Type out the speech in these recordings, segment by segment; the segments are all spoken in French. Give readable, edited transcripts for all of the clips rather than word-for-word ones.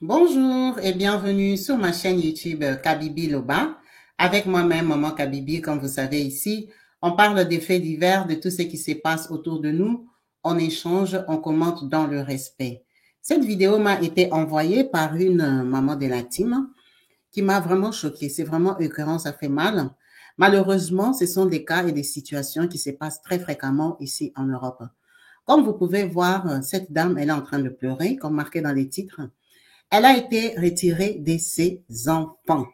Bonjour et bienvenue sur ma chaîne YouTube Kabibi Loba. Avec moi-même, Maman Kabibi, comme vous savez ici, on parle des faits divers, de tout ce qui se passe autour de nous. On échange, on commente dans le respect. Cette vidéo m'a été envoyée par une maman de la team qui m'a vraiment choquée. C'est vraiment écœurant, ça fait mal. Malheureusement, ce sont des cas et des situations qui se passent très fréquemment ici en Europe. Comme vous pouvez voir, cette dame, elle est en train de pleurer, comme marqué dans les titres. Elle a été retirée de ses enfants.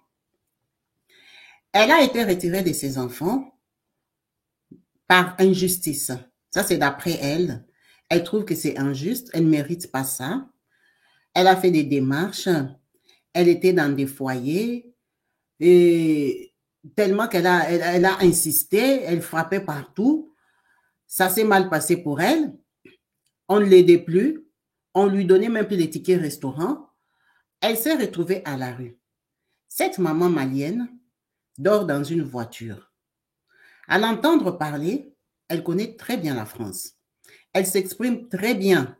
Elle a été retirée de ses enfants par injustice. Ça, c'est d'après elle. Elle trouve que c'est injuste. Elle ne mérite pas ça. Elle a fait des démarches. Elle était dans des foyers. Et tellement qu'elle a insisté, elle frappait partout. Ça s'est mal passé pour elle. On ne l'aidait plus. On lui donnait même plus les tickets restaurant. Elle s'est retrouvée à la rue. Cette maman malienne dort dans une voiture. À l'entendre parler, elle connaît très bien la France. Elle s'exprime très bien.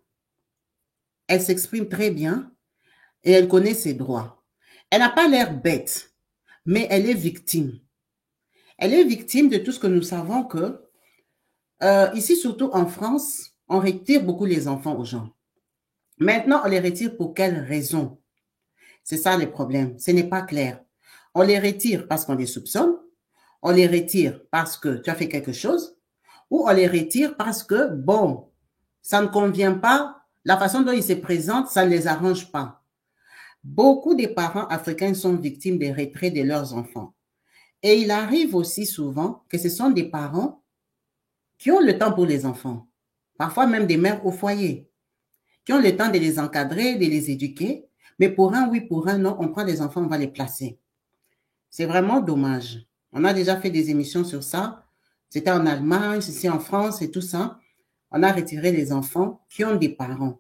Elle s'exprime très bien et elle connaît ses droits. Elle n'a pas l'air bête, mais elle est victime. Elle est victime de tout ce que nous savons que, ici surtout en France, on retire beaucoup les enfants aux gens. Maintenant, on les retire pour quelles raisons? C'est ça le problème. Ce n'est pas clair. On les retire parce qu'on les soupçonne, on les retire parce que tu as fait quelque chose, ou on les retire parce que, bon, ça ne convient pas, la façon dont ils se présentent, ça ne les arrange pas. Beaucoup de parents africains sont victimes des retraits de leurs enfants. Et il arrive aussi souvent que ce sont des parents qui ont le temps pour les enfants, parfois même des mères au foyer, qui ont le temps de les encadrer, de les éduquer, mais pour un oui, pour un non, on prend les enfants, on va les placer. C'est vraiment dommage. On a déjà fait des émissions sur ça. C'était en Allemagne, ici en France et tout ça. On a retiré les enfants qui ont des parents.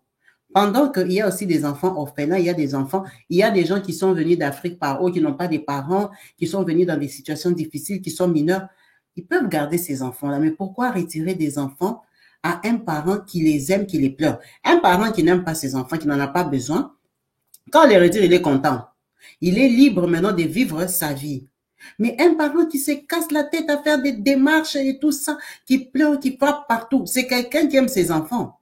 Pendant qu'il y a aussi des enfants orphelins, il y a des enfants, il y a des gens qui sont venus d'Afrique par haut, qui n'ont pas des parents, qui sont venus dans des situations difficiles, qui sont mineurs. Ils peuvent garder ces enfants-là. Mais pourquoi retirer des enfants à un parent qui les aime, qui les pleure? Un parent qui n'aime pas ses enfants, qui n'en a pas besoin, quand on les retire, il est content. Il est libre maintenant de vivre sa vie. Mais un parent qui se casse la tête à faire des démarches et tout ça, qui pleure, qui frappe partout, c'est quelqu'un qui aime ses enfants.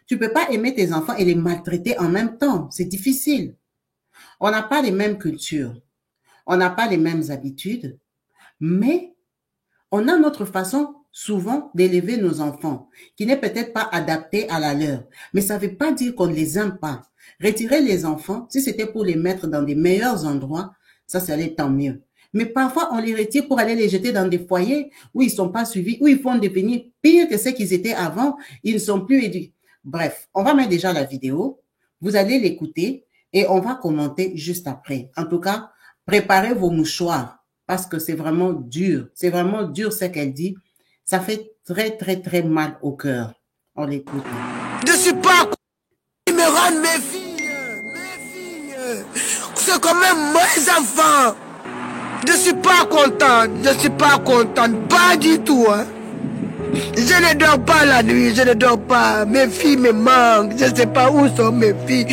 Tu ne peux pas aimer tes enfants et les maltraiter en même temps. C'est difficile. On n'a pas les mêmes cultures. On n'a pas les mêmes habitudes. Mais on a notre façon souvent d'élever nos enfants, qui n'est peut-être pas adaptée à la leur. Mais ça ne veut pas dire qu'on ne les aime pas. Retirer les enfants, si c'était pour les mettre dans des meilleurs endroits, ça serait tant mieux. Mais parfois, on les retire pour aller les jeter dans des foyers où ils ne sont pas suivis, où ils vont devenir pire que ce qu'ils étaient avant. Ils ne sont plus éduqués. Bref, on va mettre déjà la vidéo. Vous allez l'écouter et on va commenter juste après. En tout cas, préparez vos mouchoirs parce que c'est vraiment dur. C'est vraiment dur ce qu'elle dit. Ça fait très, très, très mal au cœur. On l'écoute. Je ne suis pas qui me rendent mes filles. C'est quand même mes enfants. Je ne suis pas contente. Je ne suis pas contente. Pas du tout. Hein. Je ne dors pas la nuit. Je ne dors pas. Mes filles me manquent. Je ne sais pas où sont mes filles.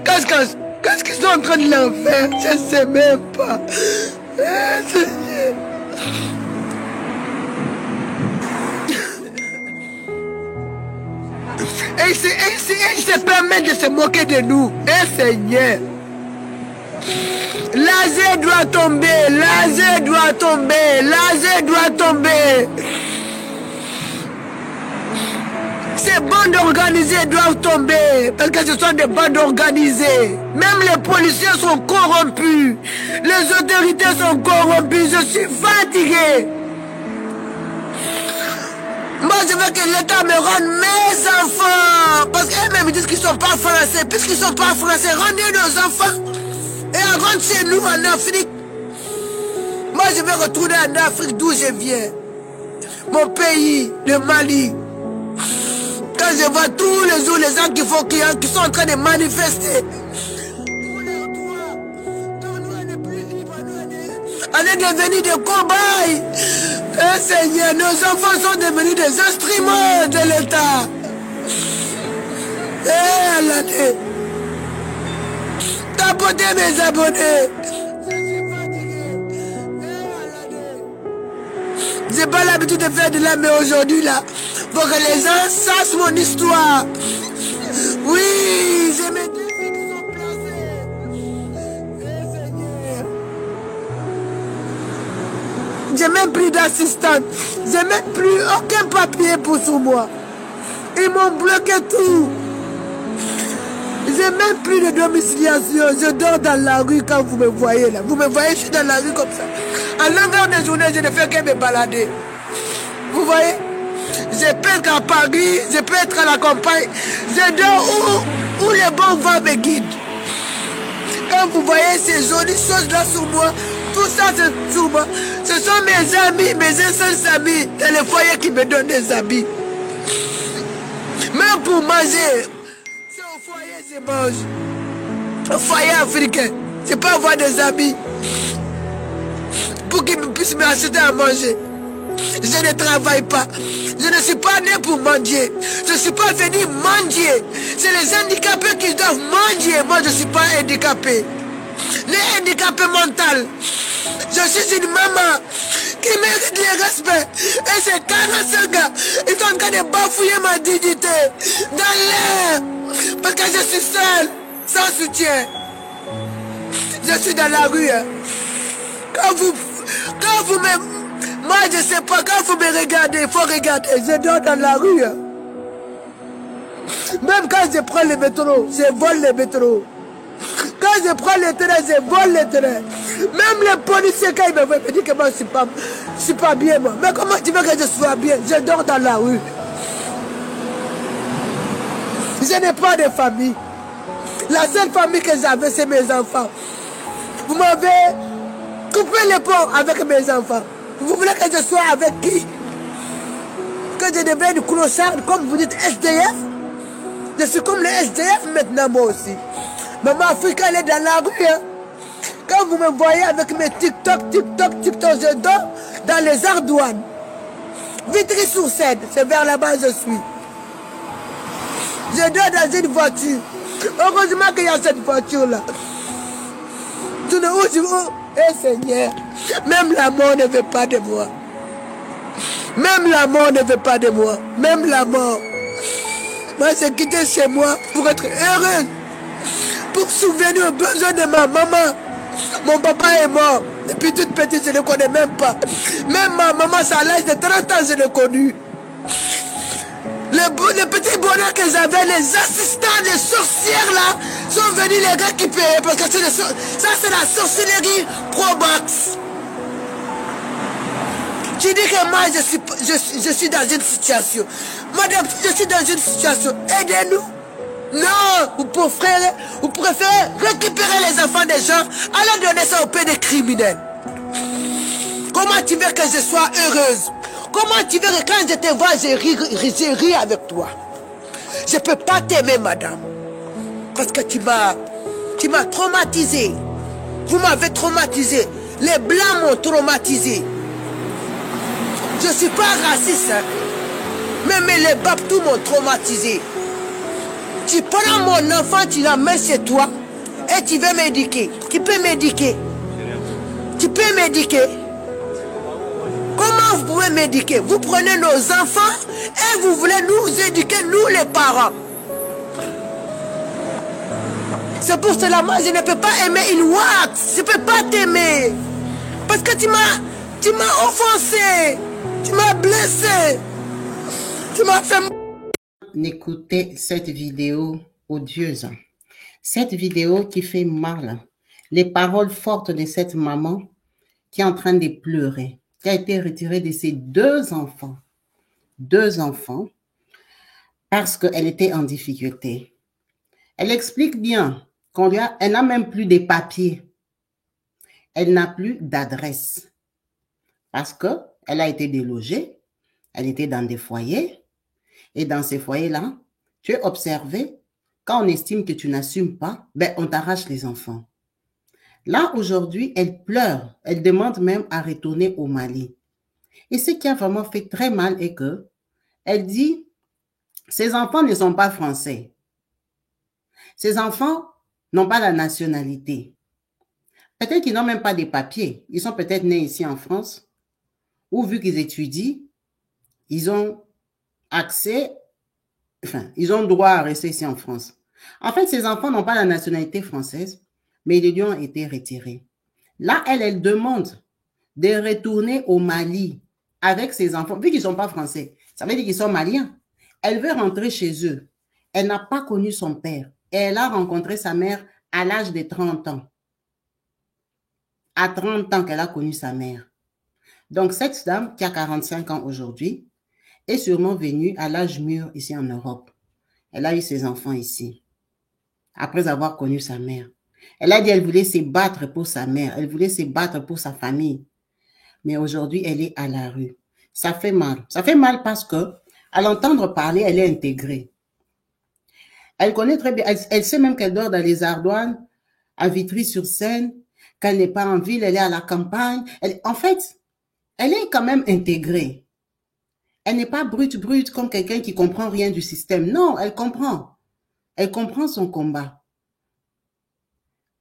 Qu'est-ce qu'ils sont en train de leur faire? Je ne sais même pas. Et ils se permettent de se moquer de nous. Seigneur. L'Azé doit tomber. L'Azé doit tomber. L'Azé doit tomber. Ces bandes organisées doivent tomber. Parce que ce sont des bandes organisées. Même les policiers sont corrompus. Les autorités sont corrompues. Je suis fatigué. Moi, je veux que l'État me rende mes enfants. Parce qu'eux-mêmes disent qu'ils ne sont pas français. Puisqu'ils ne sont pas français, rendez nos enfants. Et rentre chez nous en Afrique. Moi, je vais retourner en Afrique d'où je viens. Mon pays, le Mali. Quand je vois tous les jours les gens qui sont en train de manifester. On est devenus des cobayes. Eh Seigneur, nos enfants sont devenus des instruments de l'État. Eh Allah. Tapotez mes abonnés. J'ai pas l'habitude de faire de la, mais aujourd'hui là, pour que les gens sachent mon histoire. Oui, j'ai mes deux filles qui sont placées. Eh, Seigneur. J'ai même plus d'assistante. J'ai même plus aucun papier pour sur moi. Ils m'ont bloqué tout. J'ai même plus de domiciliation. Je dors dans la rue quand vous me voyez là. Vous me voyez, je suis dans la rue comme ça. À longueur de journée, je ne fais que me balader. Vous voyez? Je peux être à Paris, je peux être à la campagne. Je dors où les bons vents me guident. Quand vous voyez ces jolies choses-là sur moi, tout ça c'est sur moi. Ce sont mes amis, mes seuls amis dans le foyer qui me donnent des habits. Même pour manger, c'est au foyer que je mange. Au foyer africain, je peux avoir des habits pour qu'ils puissent m'acheter à manger. Je ne travaille pas. Je ne suis pas né pour mendier. Je ne suis pas venu mendier. C'est les handicapés qui doivent mendier. Moi, je ne suis pas handicapé. Les handicapés mentaux. Je suis une maman qui mérite le respect. Et ces 45 gars, ils sont en train de bafouiller ma dignité dans l'air. Parce que je suis seul, sans soutien. Je suis dans la rue. Hein. Quand vous me... Moi, je ne sais pas, quand vous me regardez, il faut regarder. Je dors dans la rue. Hein. Même quand je prends le métro, je vole le métro. Quand je prends le train, je vole le train. Même les policiers, quand ils me voient, ils me disent que moi, je ne suis pas bien. Moi. Mais comment tu veux que je sois bien? Je dors dans la rue. Je n'ai pas de famille. La seule famille que j'avais, c'est mes enfants. Vous m'avez coupé les ponts avec mes enfants. Vous voulez que je sois avec qui? Que je devienne clochard, comme vous dites SDF? Je suis comme le SDF maintenant, moi aussi. Maman Africa, elle est dans la rue. Hein. Quand vous me voyez avec mes TikTok, je dors dans les Ardouanes. Vitry-sur-Seine, c'est vers là-bas je suis. Je dors dans une voiture. Heureusement qu'il y a cette voiture-là. Tu ne où je veux. Eh Seigneur, même la mort ne veut pas de moi. Même la mort ne veut pas de moi. Même la mort. Moi, j'ai quitté chez moi pour être heureuse. Pour souvenir aux besoins de ma maman. Mon papa est mort. Depuis toute petite, je ne le connais même pas. Même ma maman, à l'âge de 30 ans, je l'ai connu. Les petits bonheurs que j'avais, les assistants, les sorcières là, sont venus les gars qui payaient. Parce que ça, c'est la sorcellerie pro-box. Tu dis que moi, je suis dans une situation. Madame, je suis dans une situation. Aidez-nous. Non, vous préférez récupérer les enfants des gens, aller donner ça au pays des criminels. Comment tu veux que je sois heureuse? Comment tu veux que quand je te vois, je ris avec toi? Je ne peux pas t'aimer, madame. Parce que tu m'as traumatisé. Vous m'avez traumatisé. Les blancs m'ont traumatisé. Je ne suis pas raciste. Hein. Mais les Babtou m'ont traumatisé. Tu prends mon enfant, tu l'amènes chez toi et tu veux m'éduquer. Tu peux m'éduquer. Tu peux m'éduquer. Comment vous pouvez m'éduquer? Vous prenez nos enfants et vous voulez nous éduquer, nous les parents. C'est pour cela, moi, je ne peux pas aimer une wax. Je ne peux pas t'aimer. Parce que tu m'as offensé. Tu m'as blessé. Tu m'as fait... Écoutez cette vidéo odieuse. Cette vidéo qui fait mal. Les paroles fortes de cette maman qui est en train de pleurer, qui a été retirée de ses deux enfants, parce qu'elle était en difficulté. Elle explique bien elle n'a même plus de papiers. Elle n'a plus d'adresse parce qu'elle a été délogée, elle était dans des foyers. Et dans ces foyers-là, tu es observé, quand on estime que tu n'assumes pas, ben on t'arrache les enfants. Là, aujourd'hui, elle pleure. Elle demande même à retourner au Mali. Et ce qui a vraiment fait très mal est que elle dit, ces enfants ne sont pas français. Ces enfants n'ont pas la nationalité. Peut-être qu'ils n'ont même pas des papiers. Ils sont peut-être nés ici en France, ou vu qu'ils étudient, ils ont accès, enfin, ils ont droit à rester ici en France. En fait, ces enfants n'ont pas la nationalité française, mais ils lui ont été retirés. Là, elle demande de retourner au Mali avec ses enfants, vu qu'ils ne sont pas français. Ça veut dire qu'ils sont maliens. Elle veut rentrer chez eux. Elle n'a pas connu son père. Et elle a rencontré sa mère à l'âge de 30 ans. À 30 ans qu'elle a connu sa mère. Donc, cette dame qui a 45 ans aujourd'hui est sûrement venue à l'âge mûr ici en Europe. Elle a eu ses enfants ici, après avoir connu sa mère. Elle a dit qu'elle voulait se battre pour sa mère, elle voulait se battre pour sa famille. Mais aujourd'hui, elle est à la rue. Ça fait mal. Ça fait mal parce que, à l'entendre parler, elle est intégrée. Elle connaît très bien, elle sait même qu'elle dort dans les Ardoines, à Vitry-sur-Seine, qu'elle n'est pas en ville, elle est à la campagne. En fait, elle est quand même intégrée. Elle n'est pas brute comme quelqu'un qui comprend rien du système. Non, elle comprend. Elle comprend son combat.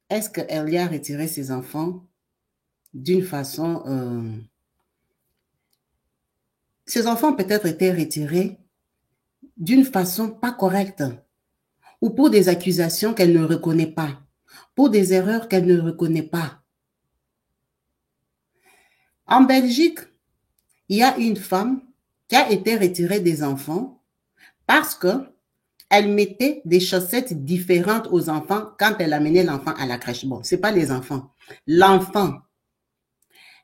Est-ce qu'elle y a retiré ses enfants d'une façon... Ses enfants ont peut-être été retirés d'une façon pas correcte ou pour des accusations qu'elle ne reconnaît pas, pour des erreurs qu'elle ne reconnaît pas. En Belgique, il y a une femme qui a été retirée des enfants parce qu'elle mettait des chaussettes différentes aux enfants quand elle amenait l'enfant à la crèche. Bon, ce n'est pas les enfants, l'enfant.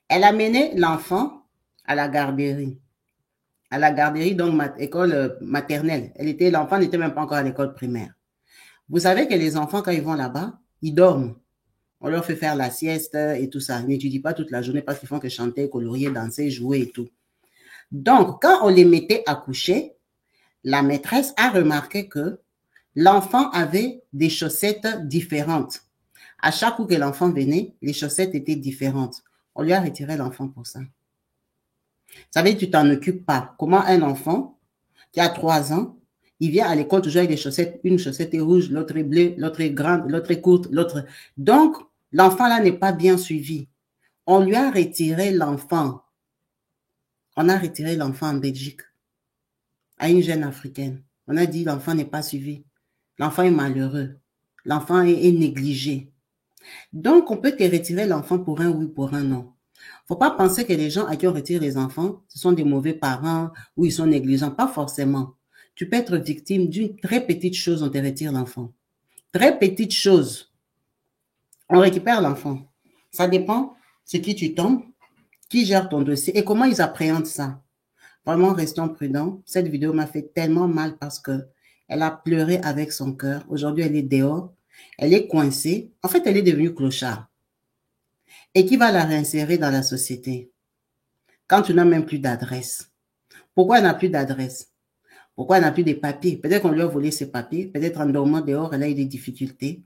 Elle amenait l'enfant à la garderie. À la garderie, donc école maternelle. L'enfant n'était même pas encore à l'école primaire. Vous savez que les enfants, quand ils vont là-bas, ils dorment. On leur fait faire la sieste et tout ça. Ils n'étudient pas toute la journée parce qu'ils font que chanter, colorier, danser, jouer et tout. Donc, quand on les mettait à coucher, la maîtresse a remarqué que l'enfant avait des chaussettes différentes. À chaque coup que l'enfant venait, les chaussettes étaient différentes. On lui a retiré l'enfant pour ça. Ça veut dire que tu t'en occupes pas. Comment un enfant qui a 3 ans, il vient à l'école toujours avec des chaussettes, une chaussette est rouge, l'autre est bleue, l'autre est grande, l'autre est courte, l'autre... Donc, l'enfant là n'est pas bien suivi. On lui a retiré l'enfant. On a retiré l'enfant en Belgique à une jeune africaine. On a dit l'enfant n'est pas suivi. L'enfant est malheureux. L'enfant est négligé. Donc, on peut te retirer l'enfant pour un oui, pour un non. Faut pas penser que les gens à qui on retire les enfants, ce sont des mauvais parents ou ils sont négligents. Pas forcément. Tu peux être victime d'une très petite chose, on te retire l'enfant. Très petite chose. On récupère l'enfant. Ça dépend sur qui tu tombes, qui gère ton dossier et comment ils appréhendent ça. Vraiment, restons prudents. Cette vidéo m'a fait tellement mal parce que elle a pleuré avec son cœur. Aujourd'hui, elle est dehors. Elle est coincée. En fait, elle est devenue clochard. Et qui va la réinsérer dans la société quand tu n'as même plus d'adresse? Pourquoi elle n'a plus d'adresse? Pourquoi elle n'a plus de papiers? Peut-être qu'on lui a volé ses papiers. Peut-être en dormant dehors, elle a eu des difficultés.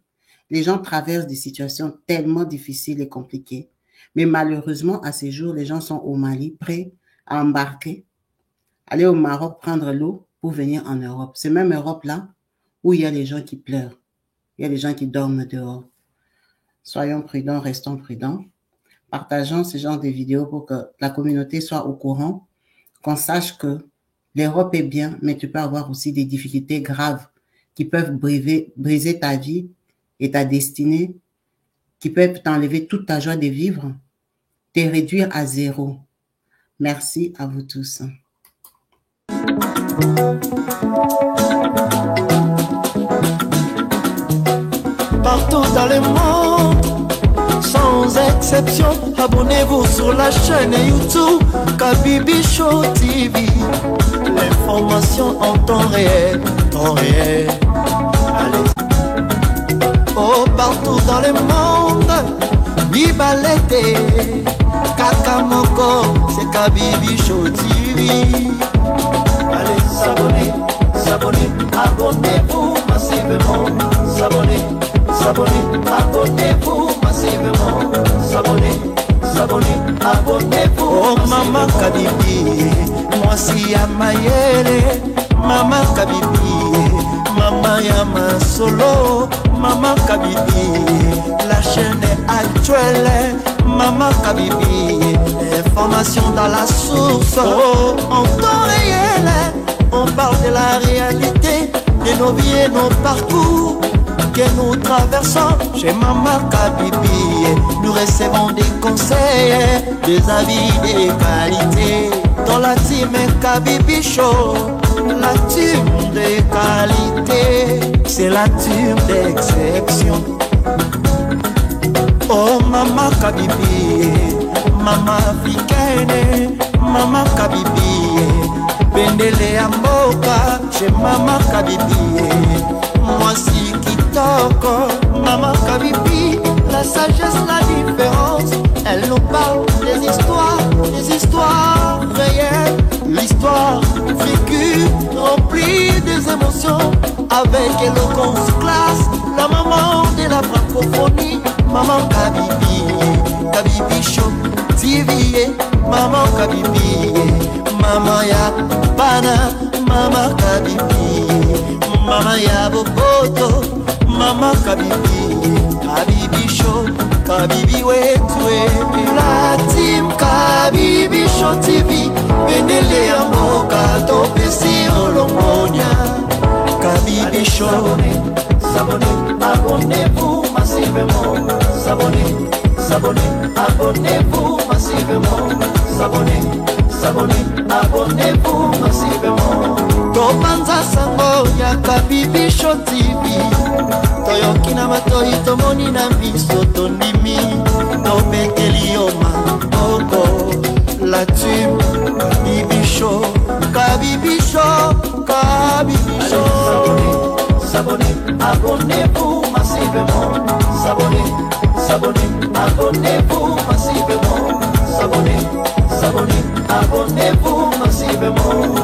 Les gens traversent des situations tellement difficiles et compliquées. Mais malheureusement, à ces jours, les gens sont au Mali, prêts à embarquer, aller au Maroc prendre l'eau pour venir en Europe. C'est même Europe-là où il y a les gens qui pleurent. Il y a les gens qui dorment dehors. Soyons prudents, restons prudents. Partageons ce genre de vidéos pour que la communauté soit au courant, qu'on sache que l'Europe est bien, mais tu peux avoir aussi des difficultés graves qui peuvent briser ta vie et ta destinée, qui peuvent t'enlever toute ta joie de vivre, te réduire à zéro. Merci à vous tous. Partout dans le monde, sans exception, abonnez-vous sur la chaîne YouTube Kabibi Show TV. L'information en temps réel, Allez. Oh, partout dans le monde, Bibalete, Kakamoko, c'est Kabibi Show TV. Allez, s'abonner, abonnez-vous massivement, s'abonner, abonnez-vous massivement, s'abonner, abonnez-vous. Oh maman Kabibi, moi si ya mayele, maman Kabibi, maman ya masolo. Maman Kabibi, la chaîne est actuelle. Maman Kabibi, information dans la source. Oh, en temps réel, on parle de la réalité, de nos vies et nos parcours que nous traversons. Chez Maman Kabibi, nous recevons des conseils, des avis, des qualités. Dans la team Kabibi Show, la team de qualité, c'est la team d'exception. Oh Maman Kabibi, Maman africaine, Maman Kabibi, Bendele ya mboka, chez Maman Kabibi, moi si kitoko, Maman Kabibi, la sagesse, la différence, elle nous parle des histoires réelles, l'histoire vécue, remplie des émotions, avec éloquence classe, la maman de la francophonie. Maman Kabibi, Kabibi Show TV, Maman Kabibi, Maman ya Bana, Maman Kabibi, Maman ya Boboto, Maman Kabibi, Kabibi Show, Kabibi wetwe, la team Kabibi Show TV, Bendele ya mboka, topesi olongonya, Kabibi Show. S'abonnez, abonnez-vous massivement. S'abonnez, abonnez-vous massivement. S'abonnez, abonnez-vous massivement. Topanza sango ya Kabibi Show TV, toyoki na matoi tomoni na miso tondimi, topekeli oma oko la team Kabibi Show, Kabibi Show, Kabibi Show. S'abonnez, abonnez-vous massivement. S'abonnez, abonnez-vous massivement. S'abonnez, abonnez-vous massivement.